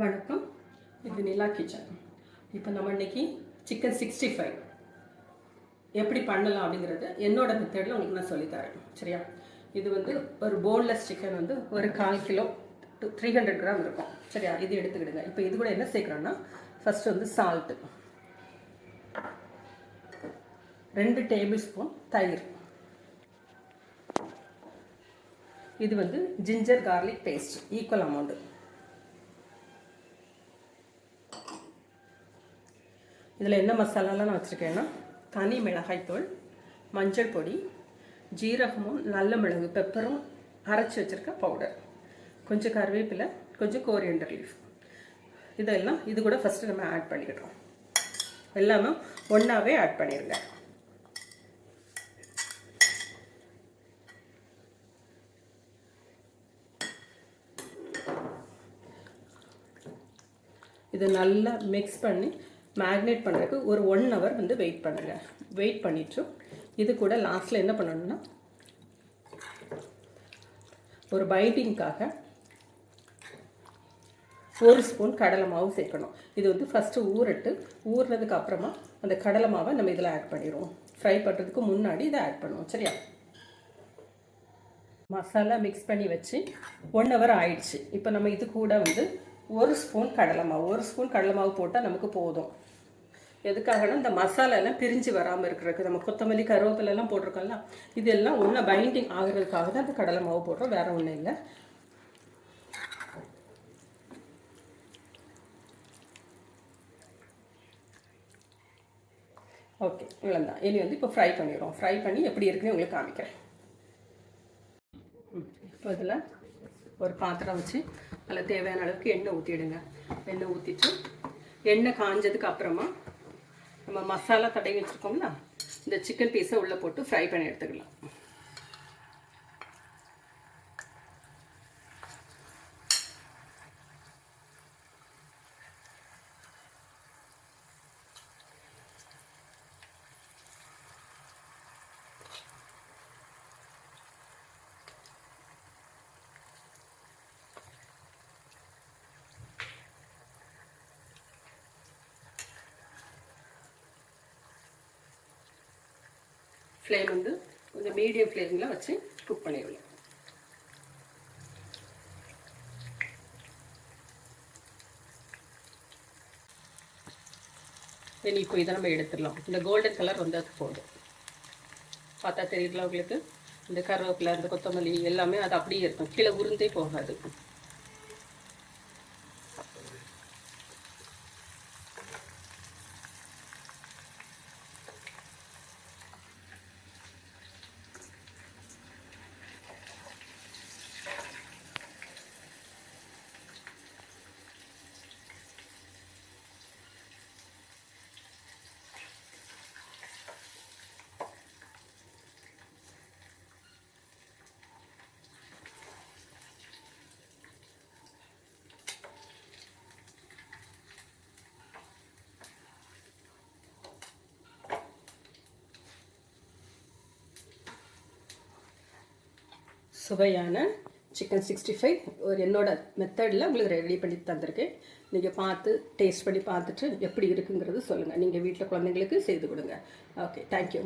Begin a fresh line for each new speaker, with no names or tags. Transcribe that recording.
வணக்கம், இது நிலா கிச்சன். இப்போ நம்ம இன்னைக்கு சிக்கன் 65 எப்படி பண்ணலாம் அப்படிங்கிறது என்னோட மெத்தடில் உங்களுக்கு நான் சொல்லித்தரேன். சரியா? இது வந்து ஒரு போன்லெஸ் சிக்கன் வந்து ஒரு 1/4 கிலோ 300 கிராம் இருக்கும். சரியா? இது எடுத்துக்கிடுங்க. இப்போ இது கூட என்ன சேர்க்குறோன்னா, ஃபஸ்ட்டு வந்து சால்ட்டு, 2 டேபிள் ஸ்பூன் தயிர், இது வந்து ginger garlic paste equal amount, இதில் என்ன மசாலாலாம் நான் வச்சுருக்கேன்னா, தனி மிளகாய்த்தூள், மஞ்சள் பொடி, ஜீரகமும் நல்ல மிளகு பெப்பரும் அரைச்சி வச்சுருக்க பவுடர், கொஞ்சம் கருவேப்பிலை, கொஞ்சம் கோரியண்டர் லீஃப், இதெல்லாம் இது கூட ஃபஸ்ட்டு நம்ம ஆட் பண்ணிக்கிட்டோம். எல்லாமே ஒன்றாவே ஆட் பண்ணிடுங்க. இதை நல்லா மிக்ஸ் பண்ணி மேக்னேட் பண்ணுறதுக்கு ஒரு 1 hour வந்து வெயிட் பண்ணுங்கள். வெயிட் பண்ணிவிட்டு இது கூட லாஸ்ட்டில் என்ன பண்ணணும்னா, ஒரு பைண்டிங்காக 1 ஸ்பூன் கடலை மாவு சேர்க்கணும். இது வந்து ஃபஸ்ட்டு ஊறினதுக்கு அப்புறமா அந்த கடலை மாவை நம்ம இதில் ஆட் பண்ணிடுவோம். ஃப்ரை பண்ணுறதுக்கு முன்னாடி இதை ஆட் பண்ணுவோம். சரியா? மசாலா மிக்ஸ் பண்ணி வச்சு 1 hour ஆயிடுச்சு. இப்போ நம்ம இது கூட வந்து 1 ஸ்பூன் கடலை மாவு போட்டால் நமக்கு போதும். எதுக்காகனா, இந்த மசாலாலாம் பிரிஞ்சு வராமல் இருக்கிறதுக்கு. நம்ம கொத்தமல்லி கருவேப்பிலெல்லாம் போட்டிருக்கோம்ல, இதெல்லாம் ஒன்று பைண்டிங் ஆகிறதுக்காக தான் அந்த கடலை மாவு போடுறோம், வேறு ஒன்றும் இல்லை. ஓகே, இவ்வளோதான். இனி வந்து இப்போ ஃப்ரை பண்ணிடுவோம். ஃப்ரை பண்ணி எப்படி இருக்குன்னு உங்களுக்கு காமிக்கிறேன். இப்போ இதில் ஒரு பாத்திரம் வச்சு அதில் தேவையான அளவுக்கு எண்ணெய் ஊற்றிடுங்க. எண்ணெய் ஊற்றிட்டு எண்ணெய் காஞ்சதுக்கு அப்புறமா நம்ம மசாலா தடவி வச்சுருக்கோம்ல, இந்த சிக்கன் பீஸை உள்ளே போட்டு ஃப்ரை பண்ணி எடுத்துக்கலாம். ஃப்ளேம் வந்து கொஞ்சம் மீடியம் ஃப்ளேமில் வச்சு குக் பண்ணிடலாம். இப்போ இதை நம்ம எடுத்துடலாம். இந்த கோல்டன் கலர் வந்து அது போதும். பார்த்தா தெரியல உங்களுக்கு? இந்த கருவேப்பிலை, இந்த கொத்தமல்லி எல்லாமே அது அப்படியே இருக்கும், கீழே உருந்தே போகாது. சுவையான சிக்கன் 65 ஒரு என்னோட மெத்தடில் உங்களுக்கு ரெடி பண்ணி தந்திருக்கேன். நீங்கள் பார்த்து டேஸ்ட் பண்ணி பார்த்துட்டு எப்படி இருக்குங்கிறது சொல்லுங்கள். நீங்கள் வீட்டில் குழந்தைங்களுக்கு செய்து கொடுங்க. Okay, thank you.